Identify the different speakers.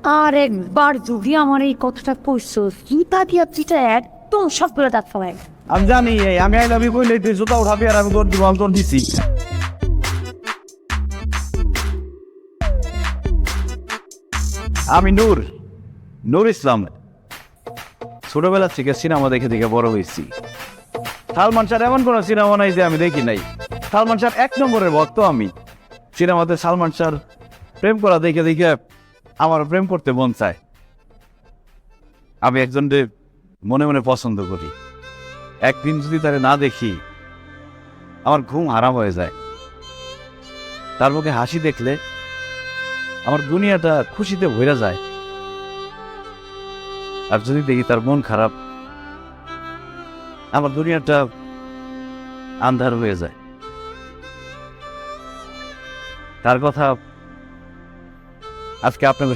Speaker 1: আর একবার যদি আমার এই কথাটা কইছো জুতা দিয়া চিটা একদম সব করে দাঁত ফেলাই।
Speaker 2: আমি জানি আমি আই লাভ ইউ কইলে তুই জুতা উঠাবি আর আমি তোর দিব, আমি তোর দিছি। আমি নূর নূর ইসলাম, ছোটবেলা থেকে সিনেমা দেখে দেখে বড় হয়েছি। সালমান শাহ এমন কোন সিনেমা নাই যে আমি দেখি নাই। সালমান শাহ এক নম্বরের ভক্ত আমি। সিনেমাতে সালমান শাহ প্রেম করা দেখে দেখে আমার প্রেম করতে মন চায়। আমি একজনকে মনে মনে পছন্দ করি, একদিন যদি তারে না দেখি আমার ঘুম হারাম হয়ে যায়। তার মুখে হাসি দেখলে আমার দুনিয়াটা খুশিতে ভরে যায়। আর যদি দেখি তার মন খারাপ, আমার দুনিয়াটা আন্ধার হয়ে যায়। তার কথা আজকে আপনাকে